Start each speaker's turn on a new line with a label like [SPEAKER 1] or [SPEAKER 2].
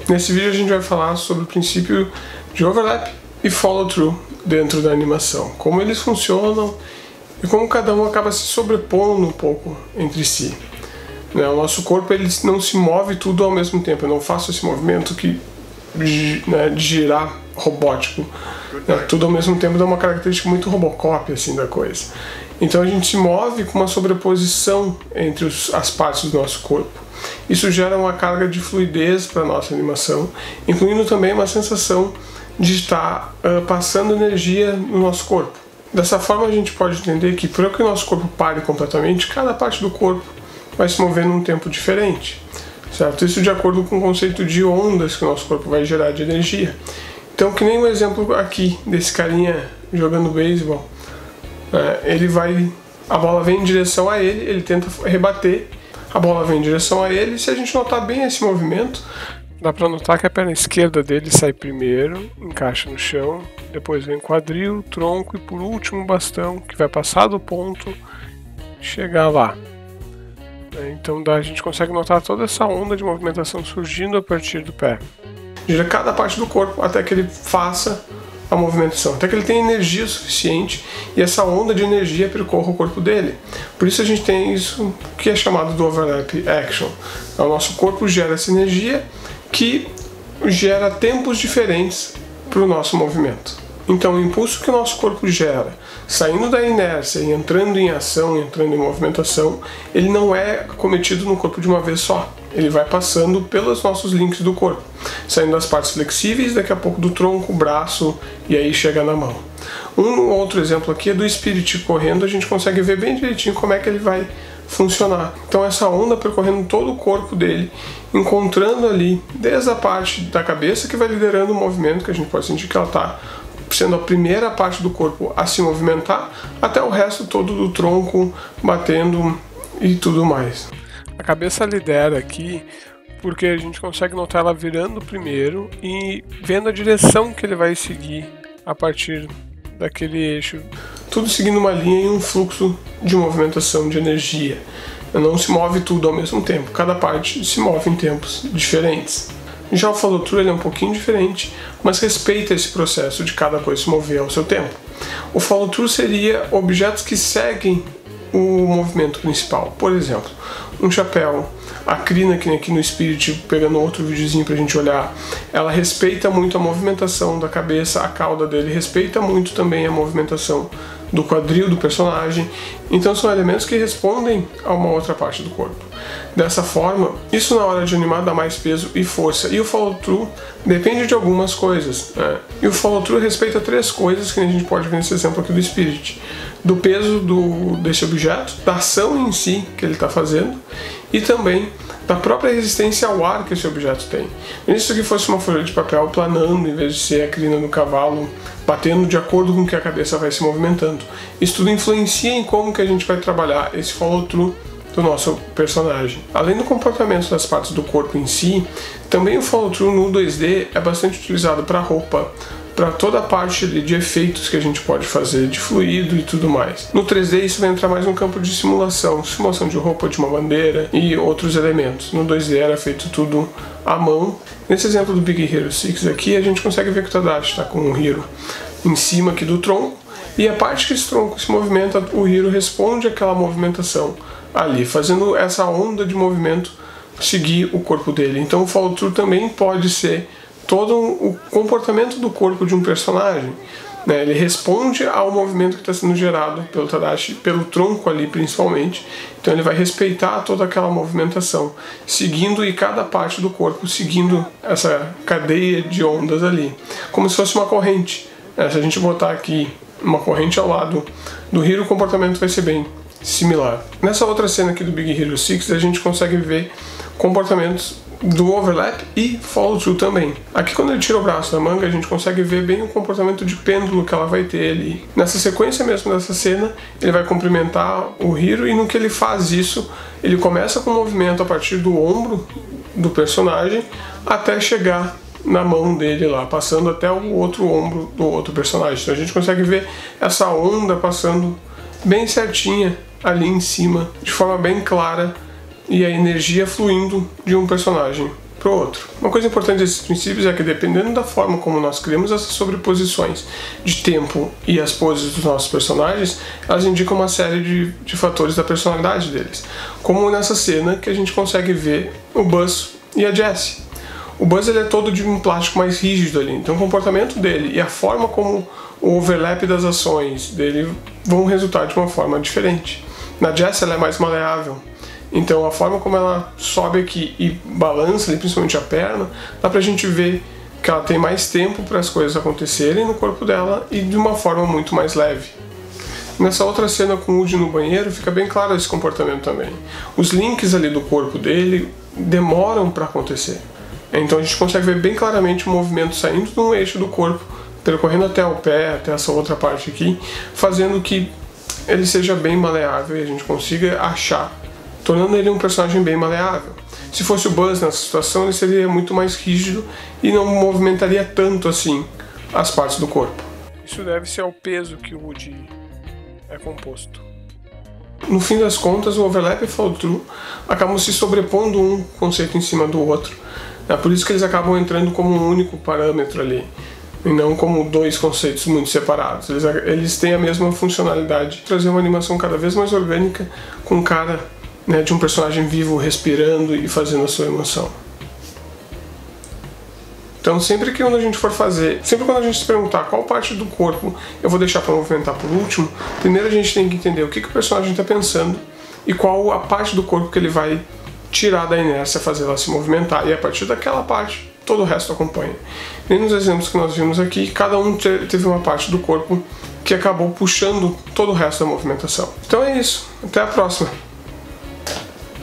[SPEAKER 1] Nesse vídeo a gente vai falar sobre o princípio de overlap e follow-through dentro da animação, como eles funcionam e como cada um acaba se sobrepondo um pouco entre si. O nosso corpo ele não se move tudo ao mesmo tempo, eu não faço esse movimento de girar robótico, tudo ao mesmo tempo dá uma característica muito Robocop assim da coisa. Então a gente se move com uma sobreposição entre as partes do nosso corpo. Isso gera uma carga de fluidez para a nossa animação, incluindo também uma sensação de estar passando energia no nosso corpo. Dessa forma a gente pode entender que para que o nosso corpo pare completamente, cada parte do corpo vai se mover num tempo diferente, certo? Isso de acordo com o conceito de ondas que o nosso corpo vai gerar de energia. Então, que nem um exemplo aqui desse carinha jogando beisebol, a bola vem em direção a ele, ele tenta rebater, a bola vem em direção a ele, e se a gente notar bem esse movimento, dá para notar que a perna esquerda dele sai primeiro, encaixa no chão, depois vem quadril, tronco e por último o bastão, que vai passar do ponto e chegar lá. Então a gente consegue notar toda essa onda de movimentação surgindo a partir do pé. Gira cada parte do corpo até que ele faça a movimentação, até que ele tenha energia suficiente e essa onda de energia percorra o corpo dele. Por isso a gente tem isso que é chamado do overlap action. O nosso corpo gera essa energia que gera tempos diferentes para o nosso movimento. Então o impulso que o nosso corpo gera, saindo da inércia e entrando em ação, entrando em movimentação, ele não é cometido no corpo de uma vez só. Ele vai passando pelos nossos links do corpo, saindo das partes flexíveis, daqui a pouco do tronco, braço e aí chega na mão. Um outro exemplo aqui é do Spirit correndo, a gente consegue ver bem direitinho como é que ele vai funcionar. Então essa onda percorrendo todo o corpo dele, encontrando ali desde a parte da cabeça que vai liderando o movimento, que a gente pode sentir que ela está sendo a primeira parte do corpo a se movimentar, até o resto todo do tronco batendo e tudo mais. A cabeça lidera aqui porque a gente consegue notar ela virando primeiro e vendo a direção que ele vai seguir a partir daquele eixo. Tudo seguindo uma linha e um fluxo de movimentação de energia. Não se move tudo ao mesmo tempo, cada parte se move em tempos diferentes. Já o follow-through ele é um pouquinho diferente, mas respeita esse processo de cada coisa se mover ao seu tempo. O follow-through seria objetos que seguem o movimento principal. Por exemplo, um chapéu, a crina que aqui no Spirit, pegando outro videozinho pra gente olhar, ela respeita muito a movimentação da cabeça, a cauda dele respeita muito também a movimentação do quadril do personagem, então são elementos que respondem a uma outra parte do corpo. Dessa forma, isso na hora de animar dá mais peso e força, e o follow-through depende de algumas coisas, E o follow-through respeita três coisas que a gente pode ver nesse exemplo aqui do Spirit: do peso desse objeto, da ação em si que ele está fazendo e também da própria resistência ao ar que esse objeto tem. Se isso aqui fosse uma folha de papel planando, em vez de ser a crina do cavalo batendo de acordo com que a cabeça vai se movimentando, isso tudo influencia em como que a gente vai trabalhar esse follow-through do nosso personagem. Além do comportamento das partes do corpo em si, também o follow-through no 2D é bastante utilizado para roupa, para toda a parte de efeitos que a gente pode fazer, de fluido e tudo mais. No 3D isso vai entrar mais no campo de simulação de roupa, de uma bandeira e outros elementos. No 2D era feito tudo à mão. Nesse exemplo do Big Hero 6 aqui, a gente consegue ver que o Tadashi está com o Hiro em cima aqui do tronco, e a parte que esse tronco se movimenta, o Hiro responde àquela movimentação ali, fazendo essa onda de movimento seguir o corpo dele. Então o follow-through também pode ser todo o comportamento do corpo de um personagem. Ele responde ao movimento que está sendo gerado pelo Tadashi, pelo tronco ali principalmente. Então ele vai respeitar toda aquela movimentação, seguindo e cada parte do corpo seguindo essa cadeia de ondas ali, como se fosse uma corrente. Se a gente botar aqui uma corrente ao lado do Hiro, o comportamento vai ser bem similar. Nessa outra cena aqui do Big Hero 6 a gente consegue ver comportamentos do overlap e follow-through também. Aqui quando ele tira o braço da manga, a gente consegue ver bem o comportamento de pêndulo que ela vai ter ali. Nessa sequência mesmo dessa cena, ele vai cumprimentar o Hiro, e no que ele faz isso, ele começa com o movimento a partir do ombro do personagem até chegar na mão dele lá, passando até o outro ombro do outro personagem. Então a gente consegue ver essa onda passando bem certinha ali em cima, de forma bem clara, e a energia fluindo de um personagem para o outro. Uma coisa importante desses princípios é que, dependendo da forma como nós criamos essas sobreposições de tempo e as poses dos nossos personagens, elas indicam uma série de fatores da personalidade deles. Como nessa cena que a gente consegue ver o Buzz e a Jessie. O Buzz ele é todo de um plástico mais rígido ali, então o comportamento dele e a forma como o overlap das ações dele vão resultar de uma forma diferente. Na Jessie ela é mais maleável, então a forma como ela sobe aqui e balança ali, principalmente a perna, dá pra gente ver que ela tem mais tempo para as coisas acontecerem no corpo dela e de uma forma muito mais leve. Nessa outra cena com o Woody no banheiro fica bem claro esse comportamento também. Os links ali do corpo dele demoram para acontecer. Então a gente consegue ver bem claramente o movimento saindo de um eixo do corpo, percorrendo até o pé, até essa outra parte aqui, fazendo que ele seja bem maleável e a gente consiga achar, tornando ele um personagem bem maleável. Se fosse o Buzz nessa situação, ele seria muito mais rígido e não movimentaria tanto assim as partes do corpo. Isso deve-se ao peso que o Woody é composto. No fim das contas, o overlap e o follow-through acabam se sobrepondo um conceito em cima do outro. É por isso que eles acabam entrando como um único parâmetro ali, e não como dois conceitos muito separados. Eles têm a mesma funcionalidade, trazer uma animação cada vez mais orgânica, com cara, né, de um personagem vivo respirando e fazendo a sua emoção. Então sempre que quando a gente for fazer, sempre quando a gente se perguntar qual parte do corpo eu vou deixar para movimentar por último, primeiro a gente tem que entender o que o personagem está pensando e qual a parte do corpo que ele vai tirar da inércia, fazer ela se movimentar, e a partir daquela parte todo o resto acompanha. Nem nos exemplos que nós vimos aqui, cada um teve uma parte do corpo que acabou puxando todo o resto da movimentação. Então é isso, até a próxima!